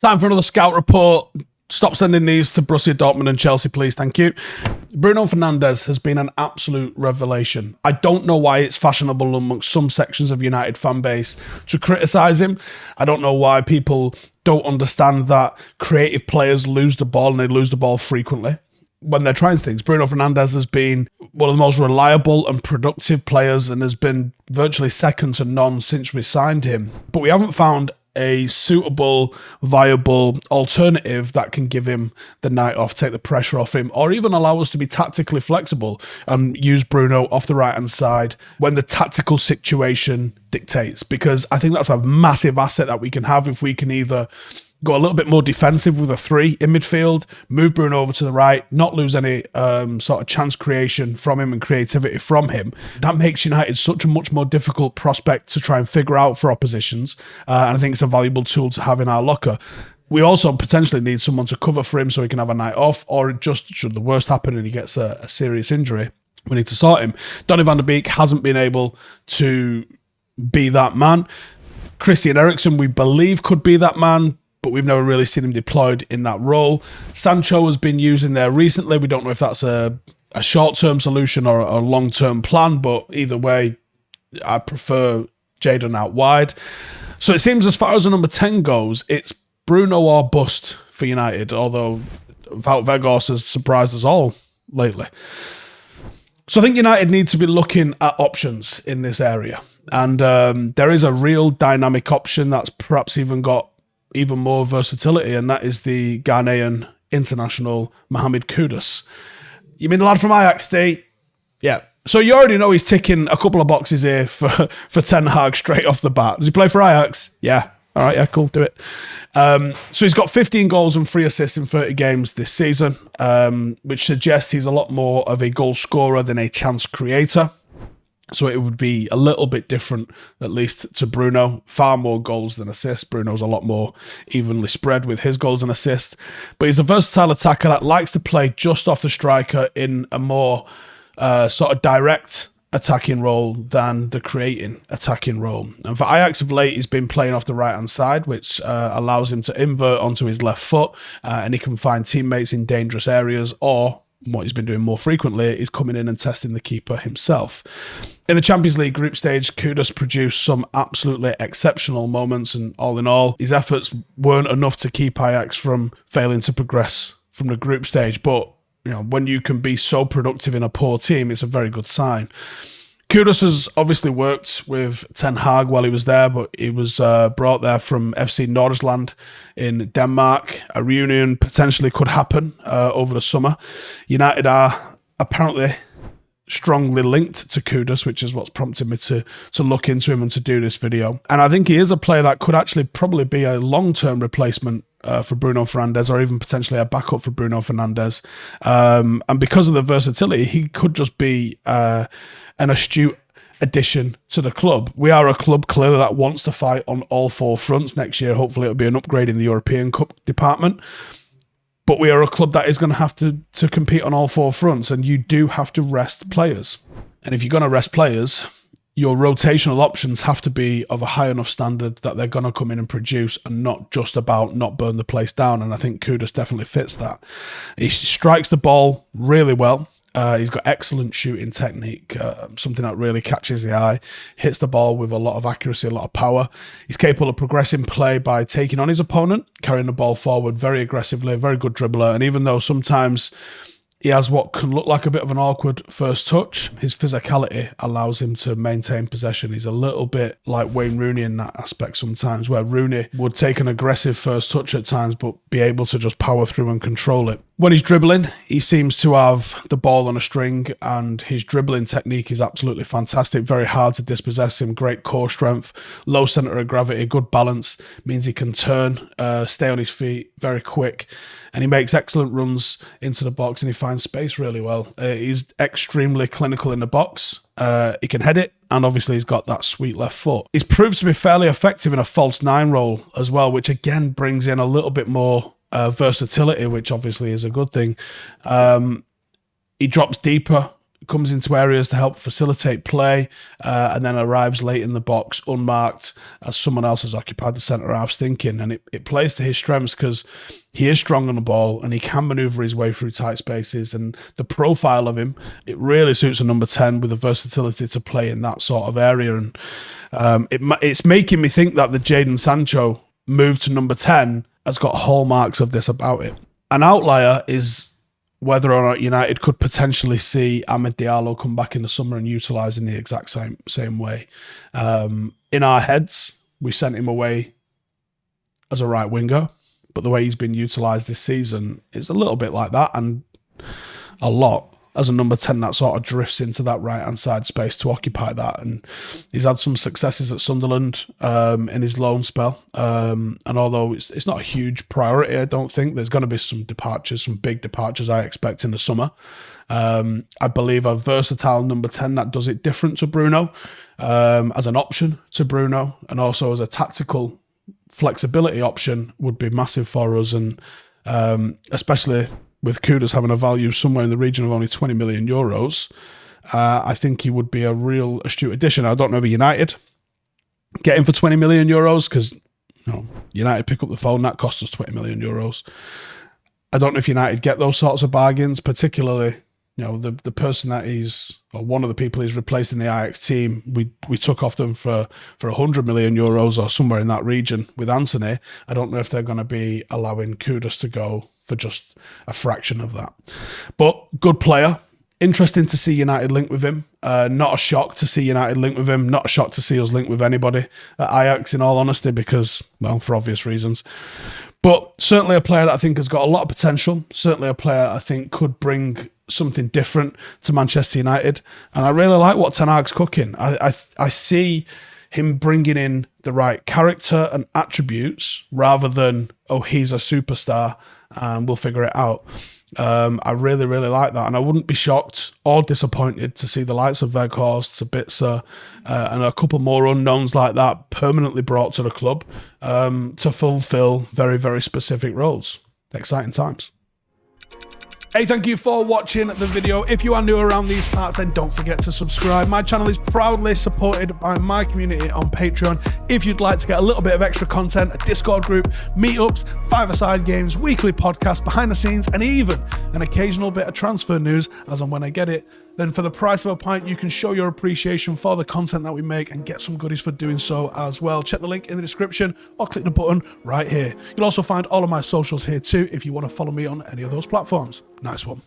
Time for another scout report. Stop sending these to Borussia Dortmund and Chelsea, please. Thank you. Bruno Fernandes has been an absolute revelation. I don't know why it's fashionable amongst some sections of United fan base to criticise him. I don't know why people don't understand that creative players lose the ball, and they lose the ball frequently when they're trying things. Bruno Fernandes has been one of the most reliable and productive players and has been virtually second to none since we signed him. But we haven't found a suitable, viable alternative that can give him the night off, take the pressure off him, or even allow us to be tactically flexible and use Bruno off the right-hand side when the tactical situation dictates. Because I think that's a massive asset that we can have if we can either go a little bit more defensive with a 3 in midfield, move Bruno over to the right, not lose any sort of chance creation from him and creativity from him. That makes United such a much more difficult prospect to try and figure out for oppositions, and I think it's a valuable tool to have in our locker. We also potentially need someone to cover for him so he can have a night off, or just should the worst happen and he gets a serious injury, we need to sort him. Donny van der Beek hasn't been able to be that man. Christian Eriksen, we believe, could be that man, but we've never really seen him deployed in that role. Sancho has been used in there recently. We don't know if that's a short-term solution or a long-term plan, but either way, I prefer Jadon out wide. So it seems as far as the number 10 goes, it's Bruno or bust for United, although Wout Weghorst has surprised us all lately. So I think United need to be looking at options in this area. And there is a real dynamic option that's perhaps even got even more versatility, and that is the Ghanaian international Mohamed Kudus. You mean the lad from Ajax, Steve? Yeah. So you already know he's ticking a couple of boxes here for Ten Hag straight off the bat. Does he play for Ajax? Yeah. All right, yeah, cool, do it. So he's got 15 goals and 3 assists in 30 games this season, which suggests he's a lot more of a goal scorer than a chance creator. So it would be a little bit different, at least to Bruno. Far more goals than assists. Bruno's a lot more evenly spread with his goals and assists. But he's a versatile attacker that likes to play just off the striker in a more sort of direct attacking role than the creating attacking role. And for Ajax of late, he's been playing off the right-hand side, which allows him to invert onto his left foot, and he can find teammates in dangerous areas, or what he's been doing more frequently is coming in and testing the keeper himself. In the Champions League group stage, Kudus produced some absolutely exceptional moments, and all in all, his efforts weren't enough to keep Ajax from failing to progress from the group stage. But you know, when you can be so productive in a poor team, it's a very good sign. Kudus has obviously worked with Ten Hag while he was there, but he was brought there from FC Nordsjælland in Denmark. A reunion potentially could happen over the summer. United are apparently strongly linked to Kudus, which is what's prompted me to look into him and to do this video. And I think he is a player that could actually probably be a long-term replacement for Bruno Fernandes, or even potentially a backup for Bruno Fernandes. And because of the versatility, he could just be an astute addition to the club. We are a club clearly that wants to fight on all 4 fronts next year. Hopefully it'll be an upgrade in the European Cup department. But we are a club that is going to have to compete on all 4 fronts, and you do have to rest players. And if you're going to rest players, your rotational options have to be of a high enough standard that they're going to come in and produce, and not just about not burn the place down. And I think Kudus definitely fits that. He strikes the ball really well. He's got excellent shooting technique, something that really catches the eye, hits the ball with a lot of accuracy, a lot of power. He's capable of progressing play by taking on his opponent, carrying the ball forward very aggressively, very good dribbler. And even though sometimes he has what can look like a bit of an awkward first touch, his physicality allows him to maintain possession. He's a little bit like Wayne Rooney in that aspect sometimes, where Rooney would take an aggressive first touch at times, but be able to just power through and control it. When he's dribbling, he seems to have the ball on a string, and his dribbling technique is absolutely fantastic. Very hard to dispossess him. Great core strength, low centre of gravity, good balance, means he can turn, stay on his feet, very quick. And he makes excellent runs into the box, and he finds space really well. He's extremely clinical in the box. He can head it, and obviously he's got that sweet left foot. He's proved to be fairly effective in a false 9 role as well, which again brings in a little bit more versatility, which obviously is a good thing. He drops deeper comes into areas to help facilitate play, and then arrives late in the box unmarked as someone else has occupied the centre-half's thinking. And it plays to his strengths because he is strong on the ball and he can manoeuvre his way through tight spaces. And the profile of him, it really suits a number 10 with the versatility to play in that sort of area. And it's making me think that the Jadon Sancho move to number 10 has got hallmarks of this about it. An outlier is whether or not United could potentially see Amad Diallo come back in the summer and utilise in the exact same way. In our heads, we sent him away as a right winger, but the way he's been utilised this season is a little bit like that, and a lot as a number 10 that sort of drifts into that right-hand side space to occupy that. And he's had some successes at Sunderland in his loan spell. And although it's not a huge priority, I don't think, there's going to be some departures, some big departures I expect in the summer. I believe a versatile number 10 that does it different to Bruno, as an option to Bruno, and also as a tactical flexibility option would be massive for us. And especially with Kudus having a value somewhere in the region of only 20 million euros, I think he would be a real astute addition. I don't know if United get him for 20 million euros because United pick up the phone, that costs us 20 million euros. I don't know if United get those sorts of bargains, particularly the person that or one of the people he's replaced in the Ajax team, we took off them for 100 million euros or somewhere in that region with Anthony. I don't know if they're going to be allowing Kudus to go for just a fraction of that. But good player. Interesting to see United linked with him. Not a shock to see United linked with him. Not a shock to see us linked with anybody at Ajax, in all honesty, because, well, for obvious reasons. But certainly a player that I think has got a lot of potential. Certainly a player I think could bring something different to Manchester United. And I really like what Ten Hag's cooking. I see him bringing in the right character and attributes rather than, he's a superstar and we'll figure it out. I really, really like that. And I wouldn't be shocked or disappointed to see the likes of Weghorst, Sabitzer, and a couple more unknowns like that permanently brought to the club to fulfill very, very specific roles. Exciting times. Hey, thank you for watching the video. If you are new around these parts, then don't forget to subscribe. My channel is proudly supported by my community on Patreon. If you'd like to get a little bit of extra content, a Discord group, meetups, five-a-side games, weekly podcasts, behind the scenes, and even an occasional bit of transfer news as and when I get it, then for the price of a pint, you can show your appreciation for the content that we make and get some goodies for doing so as well. Check the link in the description or click the button right here. You'll also find all of my socials here too if you want to follow me on any of those platforms. Nice one.